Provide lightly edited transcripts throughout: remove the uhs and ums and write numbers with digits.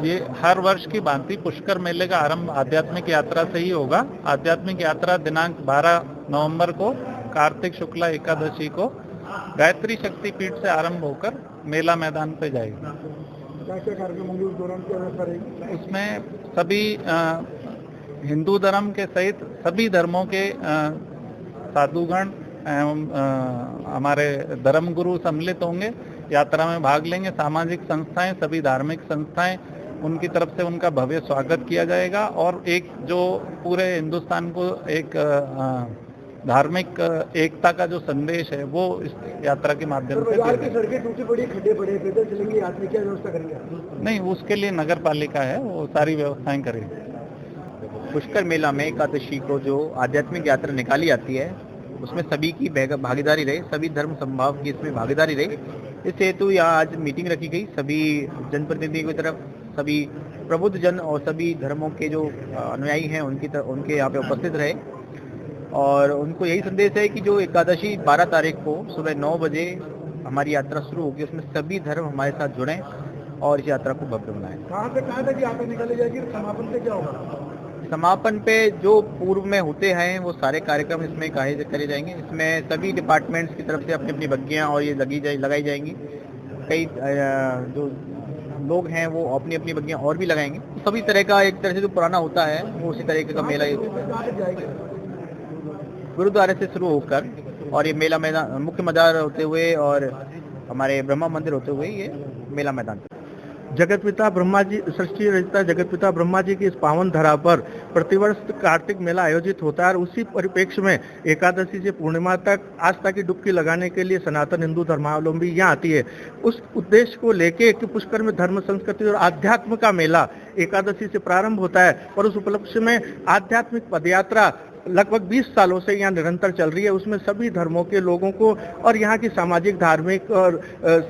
ये हर वर्ष की भांति पुष्कर मेले का आरंभ आध्यात्मिक यात्रा से ही होगा। आध्यात्मिक यात्रा दिनांक 12 नवंबर को कार्तिक शुक्ला एकादशी को गायत्री शक्ति पीठ से आरंभ होकर मेला मैदान पे जाएगी। क्या कार्यक्रम होंगे उस दौरान, क्या व्यवस्था रहेगी? उसमें सभी हिंदू धर्म के सहित सभी धर्मों के साधुगण एवं हमारे धर्म गुरु सम्मिलित होंगे, यात्रा में भाग लेंगे। सामाजिक संस्थाएं, सभी धार्मिक संस्थाएं, उनकी तरफ से उनका भव्य स्वागत किया जाएगा और एक जो पूरे हिंदुस्तान को एक धार्मिक एकता का जो संदेश है वो इस यात्रा के माध्यम से बाजार की सड़कें टूटी पड़ी, खड्डे पड़े, पैदल चलेंगे, यात्री क्या व्यवस्था करेंगे? नहीं, उसके लिए नगर पालिका है, वो सारी व्यवस्थाएं करेगी। पुष्कर मेला में एकादशी को जो आध्यात्मिक यात्रा निकाली जाती है उसमें सभी की भागीदारी रहे, सभी धर्म समभाव की इसमें भागीदारी रहे। इस हेतु यहाँ आज मीटिंग रखी गई। सभी जनप्रतिनिधियों की तरफ सभी प्रबुद्ध जन और सभी धर्मों के जो अनुयायी हैं उनके यहाँ पे उपस्थित रहे और उनको यही संदेश है कि जो एकादशी 12 तारीख को सुबह 9 बजे हमारी यात्रा शुरू होगी, उसमें सभी धर्म हमारे साथ जुड़ें और इस यात्रा को भव्य बनाएं। कहाँ से कहाँ तक यात्रा निकाली जाएगी? समापन पे क्या होगा? समापन पे जो पूर्व में होते हैं वो सारे कार्यक्रम इसमें करे जाएंगे। इसमें सभी डिपार्टमेंट्स की तरफ से अपनी अपनी बग्गियां और ये लगाई जाएंगी। कई जो लोग हैं वो अपनी अपनी बग्गियां और भी लगाएंगे। सभी तरह का एक तरह से जो पुराना होता है वो उसी तरीके का मेला गुरुद्वारे से शुरू होकर और ये मेला मैदान मुख्य मजार होते हुए और हमारे ब्रह्मा मंदिर होते हुए ये मेला मैदान। जगतपिता ब्रह्मा जी, सृष्टि रचयिता जगतपिता ब्रह्मा जी की इस पावन धरा पर प्रतिवर्ष कार्तिक मेला आयोजित होता है और उसी परिप्रेक्ष्य में एकादशी से पूर्णिमा तक आस्था की डुबकी लगाने के लिए सनातन हिंदू धर्मावलंबी यहाँ आती है। उस उद्देश्य को लेके कि पुष्कर में धर्म, संस्कृति और आध्यात्म का मेला एकादशी से प्रारंभ होता है और उस उपलक्ष्य में आध्यात्मिक पदयात्रा लगभग 20 सालों से यहाँ निरंतर चल रही है। उसमें सभी धर्मों के लोगों को और यहाँ की सामाजिक, धार्मिक और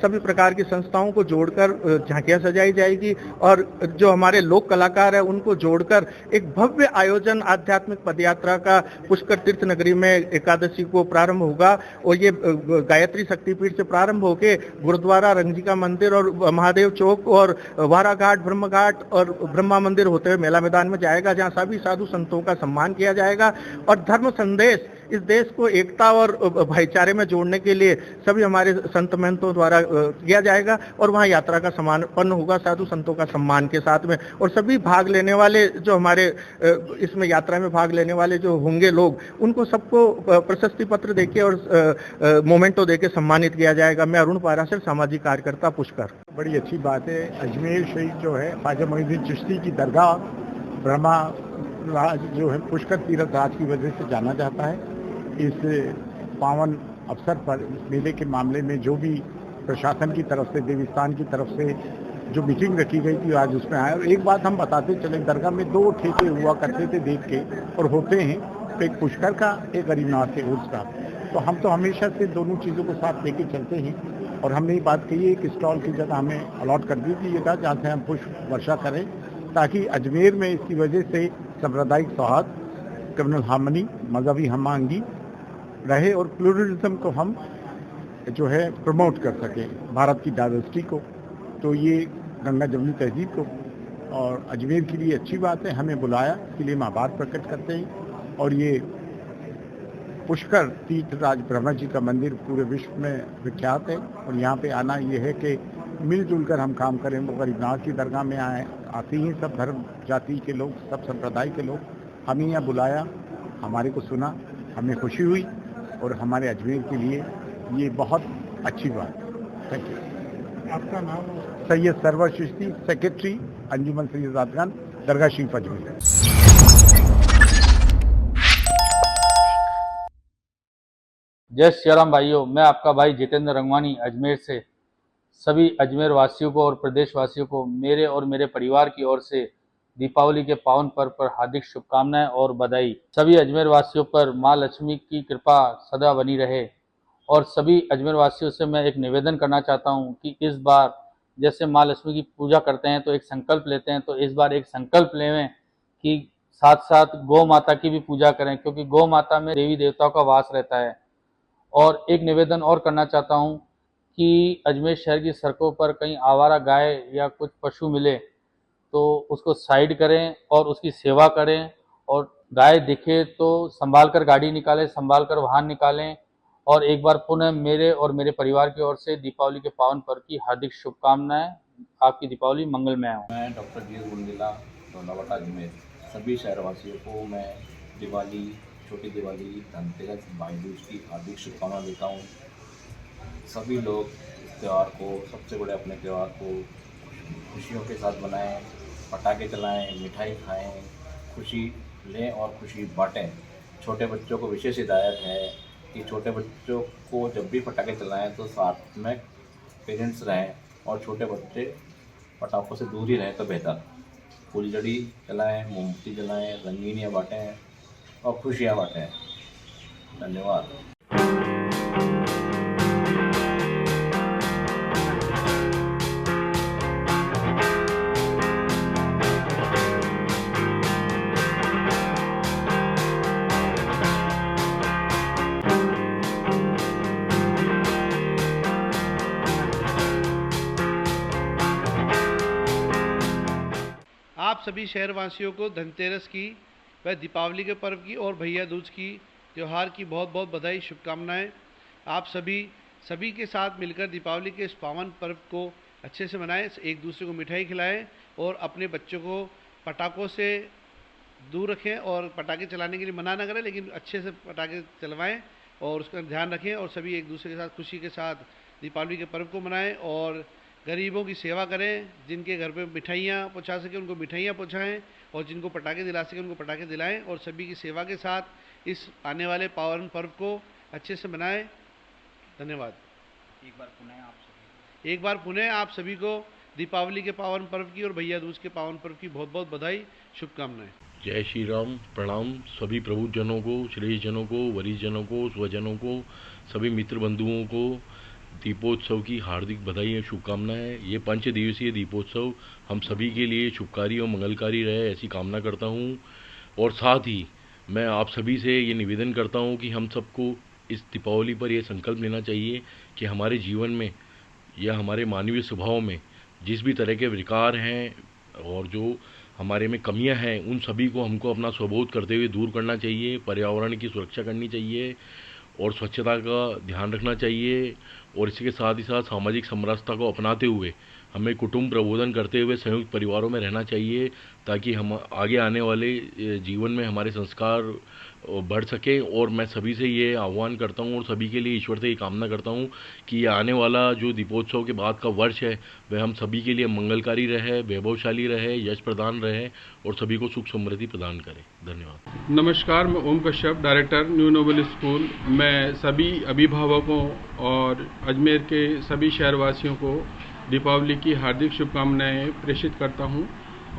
सभी प्रकार की संस्थाओं को जोड़कर झांकियाँ सजाई जाएगी और जो हमारे लोक कलाकार हैं उनको जोड़कर एक भव्य आयोजन आध्यात्मिक पदयात्रा का पुष्कर तीर्थ नगरी में एकादशी को प्रारंभ होगा और ये गायत्री शक्तिपीठ से प्रारंभ होके गुरुद्वारा, रंगजिका मंदिर और महादेव चौक और वारा घाट, ब्रह्म घाट और ब्रह्मा मंदिर होते हुए मेला मैदान में जाएगा, जहाँ सभी साधु संतों का सम्मान किया जाएगा और धर्म संदेश इस देश को एकता और भाईचारे में जोड़ने के लिए सभी हमारे संत महंतों द्वारा किया जाएगा और वहाँ यात्रा का समापन होगा साधु संतों का सम्मान के साथ में। और सभी भाग लेने वाले जो हमारे इसमें यात्रा में भाग लेने वाले जो होंगे लोग, उनको सबको प्रशस्ति पत्र देके और मोमेंटो देके सम्मानित किया जाएगा। मैं अरुण पाराशर, सामाजिक कार्यकर्ता, पुष्कर। बड़ी अच्छी बात है। अजमेर शरीफ जो है ख्वाजा मोइनुद्दीन चिश्ती की दरगाह ब्रह्मा राज जो है पुष्कर तीर्थ राज की वजह से जाना जाता है। इस पावन अवसर पर इस मेले के मामले में जो भी प्रशासन की तरफ से, देवस्थान की तरफ से जो मीटिंग रखी गई थी आज उसमें आए। और एक बात हम बताते चले, दरगाह में 2 ठेके हुआ करते थे देख के और होते हैं, तो एक पुष्कर का, एक गरीबनाथ के उर्स का। तो हम तो हमेशा से दोनों चीज़ों को साथ लेके चलते हैं और हमने ये बात कही है कि स्टॉल की जगह हमें अलॉट कर दी थी, ये था जहाँ से हम पुष्प वर्षा करें ताकि अजमेर में इसकी वजह से सांप्रदायिक सौहार्द, कम्युनल हार्मनी, मजहबी हमआहंगी रहे और प्लूरलिज्म को हम जो है प्रमोट कर सकें, भारत की डाइवर्सिटी को। तो ये गंगा जमुनी तहजीब को और अजमेर के लिए अच्छी बात है, हमें बुलाया, इसके लिए हम आभार प्रकट करते हैं। और ये पुष्कर तीर्थराज ब्रह्मा जी का मंदिर पूरे विश्व में विख्यात है और यहाँ पे आना ये है कि मिलजुल कर हम काम करें। वो गरीबनाथ की दरगाह में आते ही सब धर्म जाति के लोग, सब संप्रदाय के लोग। हमें यहाँ बुलाया, हमारे को सुना, हमें खुशी हुई और हमारे अजमेर के लिए ये बहुत अच्छी बात है। Thank you. आपका नाम? सैयद सरवर चिश्ती, सेक्रेटरी अंजुमन सैयद आदगान, दरगाह शरीफ अजमेर। जय श्री राम भाइयों, मैं आपका भाई जितेंद्र रंगवानी अजमेर से सभी अजमेर वासियों को और प्रदेश वासियों को मेरे और मेरे परिवार की ओर से दीपावली के पावन पर्व पर हार्दिक शुभकामनाएं और बधाई। सभी अजमेर वासियों पर माँ लक्ष्मी की कृपा सदा बनी रहे और सभी अजमेर वासियों से मैं एक निवेदन करना चाहता हूं कि इस बार जैसे माँ लक्ष्मी की पूजा करते हैं तो एक संकल्प लेते हैं, तो इस बार एक संकल्प लें कि साथ साथ गौ माता की भी पूजा करें, क्योंकि गौ माता में देवी देवताओं का वास रहता है। और एक निवेदन और करना चाहता हूं कि अजमेर शहर की सड़कों पर कहीं आवारा गाय या कुछ पशु मिले तो उसको साइड करें और उसकी सेवा करें, और गाय दिखे तो संभाल कर गाड़ी निकालें, संभाल कर वाहन निकालें। और एक बार पुनः मेरे और मेरे परिवार की ओर से दीपावली के पावन पर्व की हार्दिक शुभकामनाएं। आपकी दीपावली मंगलमय हो। मैं डॉक्टर डी एस गुंडिला, धौलावटा अजमेर। सभी शहरवासियों को मैं दिवाली, छोटी दिवाली, धनतेरस, भाई दूज की हार्दिक शुभकामनाएं देता हूँ। सभी लोग इस त्यौहार को, सबसे बड़े अपने त्यौहार को खुशियों के साथ मनाएं, पटाखे चलाएं, मिठाई खाएं, खुशी लें और खुशी बांटें। छोटे बच्चों को विशेष हिदायत है कि छोटे बच्चों को जब भी पटाखे चलाएं तो साथ में पेरेंट्स रहें, और छोटे बच्चे पटाखों से दूर ही रहें तो बेहतर। फुलझड़ी जलाएं, मोमबत्ती जलाएं, रंगीनियाँ बांटें और खुशियाँ बांटें। धन्यवाद। आप सभी शहरवासियों को धनतेरस की व दीपावली के पर्व की और भैया दूज की त्यौहार की बहुत बहुत बधाई, शुभकामनाएं। आप सभी के साथ मिलकर दीपावली के इस पावन पर्व को अच्छे से मनाएं, एक दूसरे को मिठाई खिलाएं और अपने बच्चों को पटाखों से दूर रखें। और पटाखे चलाने के लिए मना ना करें, लेकिन अच्छे से पटाखे चलवाएं और उसका ध्यान रखें। और सभी एक दूसरे के साथ खुशी के साथ दीपावली के पर्व को मनाएं और गरीबों की सेवा करें। जिनके घर पे मिठाइयाँ पहुँचा सके उनको मिठाइयाँ पहुँचाएँ, और जिनको पटाखे दिला सके उनको पटाखे दिलाएं। और सभी की सेवा के साथ इस आने वाले पावन पर्व को अच्छे से मनाएं। धन्यवाद। एक बार पुनः आप सभी को दीपावली के पावन पर्व की और भैया दूज के पावन पर्व की बहुत बहुत बधाई, शुभकामनाएं। जय श्री राम। प्रणाम सभी प्रबुद्धजनों को, श्रेष्ठजनों को, वरिष्ठजनों को, स्वजनों को, सभी मित्र बंधुओं को दीपोत्सव की हार्दिक बधाई और शुभकामनाएं। ये 5 दिवसीय दीपोत्सव हम सभी के लिए शुभकारी और मंगलकारी रहे, ऐसी कामना करता हूँ। और साथ ही मैं आप सभी से ये निवेदन करता हूँ कि हम सबको इस दीपावली पर यह संकल्प लेना चाहिए कि हमारे जीवन में या हमारे मानवीय स्वभाव में जिस भी तरह के विकार हैं और जो हमारे में कमियां हैं, उन सभी को हमको अपना स्वबोध करते हुए दूर करना चाहिए। पर्यावरण की सुरक्षा करनी चाहिए और स्वच्छता का ध्यान रखना चाहिए। और इसी के साथ ही साथ सामाजिक समरसता को अपनाते हुए हमें कुटुंब प्रबोधन करते हुए संयुक्त परिवारों में रहना चाहिए, ताकि हम आगे आने वाले जीवन में हमारे संस्कार बढ़ सकें। और मैं सभी से ये आह्वान करता हूँ और सभी के लिए ईश्वर से ये कामना करता हूँ कि ये आने वाला जो दीपोत्सव के बाद का वर्ष है वह हम सभी के लिए मंगलकारी रहे, वैभवशाली रहे, यश प्रदान रहे और सभी को सुख समृद्धि प्रदान करे। धन्यवाद। नमस्कार, मैं Om Kashyap, director new noble school. मैं सभी अभिभावकों और अजमेर के सभी शहरवासियों को दीपावली की हार्दिक शुभकामनाएं प्रेषित करता हूं।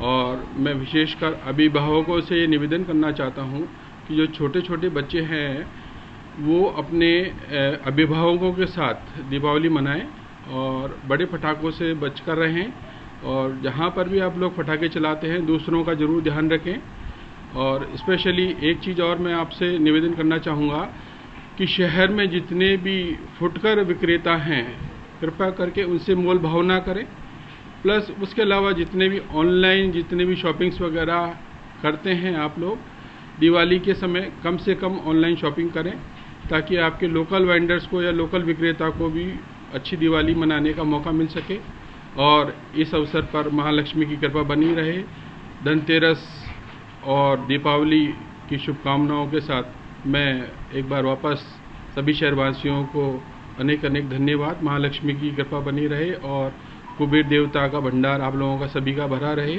और मैं विशेषकर अभिभावकों से ये निवेदन करना चाहता हूं कि जो छोटे छोटे बच्चे हैं वो अपने अभिभावकों के साथ दीपावली मनाएं और बड़े पटाखों से बचकर रहें। और जहां पर भी आप लोग पटाखे चलाते हैं दूसरों का ज़रूर ध्यान रखें। और स्पेशली एक चीज़ और मैं आपसे निवेदन करना चाहूँगा कि शहर में जितने भी फुटकर विक्रेता हैं कृपया करके उनसे मोल भाव ना करें। प्लस उसके अलावा जितने भी ऑनलाइन जितने भी शॉपिंग्स वगैरह करते हैं आप लोग, दिवाली के समय कम से कम ऑनलाइन शॉपिंग करें, ताकि आपके लोकल वेंडर्स को या लोकल विक्रेता को भी अच्छी दिवाली मनाने का मौका मिल सके। और इस अवसर पर महालक्ष्मी की कृपा बनी रहे। धनतेरस और दीपावली की शुभकामनाओं के साथ मैं एक बार वापस सभी शहरवासियों को अनेक अनेक धन्यवाद। महालक्ष्मी की कृपा बनी रहे और कुबेर देवता का भंडार आप लोगों का सभी का भरा रहे,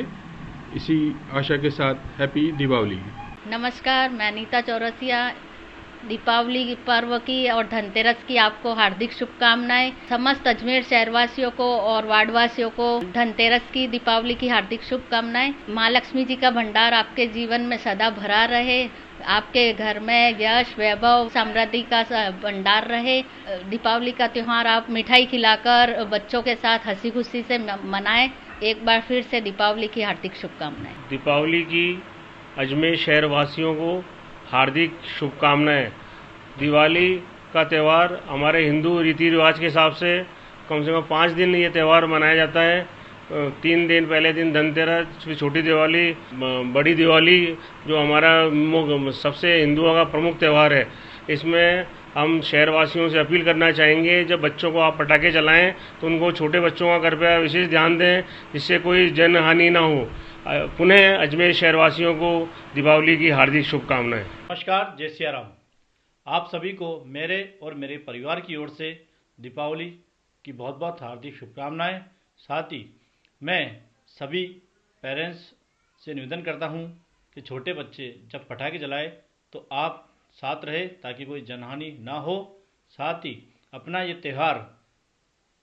इसी आशा के साथ हैप्पी दीपावली। नमस्कार, मैं अनीता चौरसिया। दीपावली पर्व की और धनतेरस की आपको हार्दिक शुभकामनाएं। समस्त अजमेर शहरवासियों को और वार्डवासियों को धनतेरस की, दीपावली की हार्दिक शुभकामनाएं। माँ लक्ष्मी जी का भंडार आपके जीवन में सदा भरा रहे, आपके घर में यश, वैभव, समृद्धि का भंडार रहे। दीपावली का त्योहार आप मिठाई खिलाकर बच्चों के साथ हंसी खुशी से मनाएं। एक बार फिर से दीपावली की हार्दिक शुभकामनाएं। दीपावली की अजमेर शहर वासियों को हार्दिक शुभकामनाएं। दिवाली का त्यौहार हमारे हिंदू रीति रिवाज के हिसाब से कम 5 दिन ये त्यौहार मनाया जाता है। 3 दिन पहले दिन धनतेरस, फिर छोटी दिवाली, बड़ी दिवाली जो हमारा सबसे हिंदुओं का प्रमुख त्यौहार है। इसमें हम शहरवासियों से अपील करना चाहेंगे, जब बच्चों को आप पटाखे चलाएं तो उनको, छोटे बच्चों का कृपया विशेष ध्यान दें, जिससे कोई जनहानि ना हो। पुनः अजमेर शहरवासियों को दीपावली की हार्दिक शुभकामनाएं। नमस्कार, जय सिया राम। आप सभी को मेरे और मेरे परिवार की ओर से दीपावली की बहुत बहुत हार्दिक शुभकामनाएं। साथ ही मैं सभी पेरेंट्स से निवेदन करता हूं कि छोटे बच्चे जब पटाखे जलाए तो आप साथ रहे ताकि कोई जनहानि ना हो। साथ ही अपना ये त्यौहार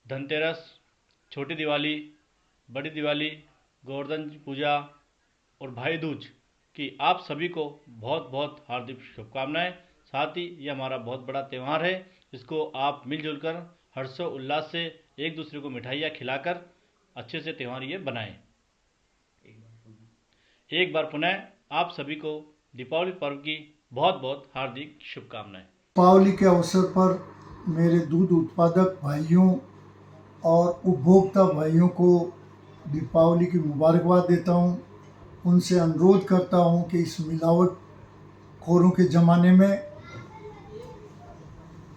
धनतेरस, छोटी दिवाली, बड़ी दिवाली, गोवर्धन पूजा और भाई दूज की आप सभी को बहुत बहुत हार्दिक शुभकामनाएं। साथ ही ये हमारा बहुत बड़ा त्यौहार है, इसको आप मिलजुल कर हर्षोल्लास से एक दूसरे को मिठाइयाँ खिलाकर अच्छे से त्यौहार ये बनाएं। एक बार पुनः आप सभी को दीपावली पर्व की बहुत बहुत हार्दिक शुभकामनाएं। दीपावली के अवसर पर मेरे दूध उत्पादक भाइयों और उपभोक्ता भाइयों को दीपावली की मुबारकबाद देता हूं। उनसे अनुरोध करता हूं कि इस मिलावट खोरों के ज़माने में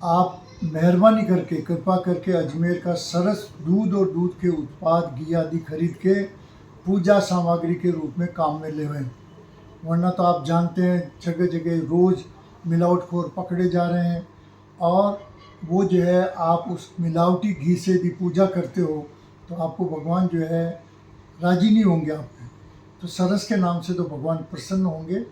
आप मेहरबानी करके, कृपा करके अजमेर का सरस दूध और दूध के उत्पाद, घी आदि खरीद के पूजा सामग्री के रूप में काम में लेवें। वरना तो आप जानते हैं जगह जगह रोज़ मिलावटखोर पकड़े जा रहे हैं, और वो जो है आप उस मिलावटी घी से भी पूजा करते हो तो आपको भगवान जो है राजी नहीं होंगे आप पे। तो सरस के नाम से तो भगवान प्रसन्न होंगे।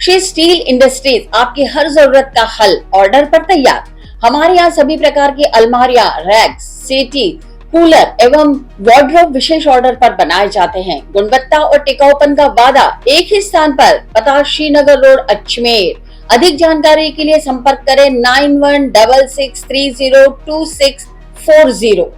श्री स्टील इंडस्ट्रीज आपकी हर जरूरत का हल ऑर्डर पर तैयार। हमारे यहाँ सभी प्रकार की अलमारियां, रैक्स, सेटी, कूलर एवं वार्डरोब विशेष ऑर्डर पर बनाए जाते हैं। गुणवत्ता और टिकाऊपन का वादा एक ही स्थान पर, पता श्रीनगर रोड, अजमेर। अधिक जानकारी के लिए संपर्क करें 9166302640।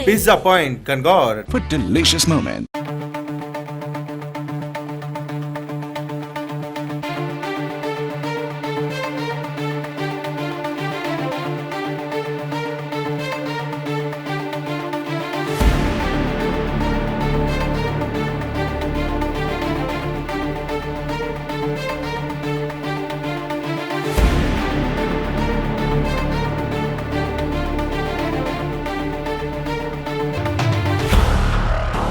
Pizza Point, Kangor. For delicious moments.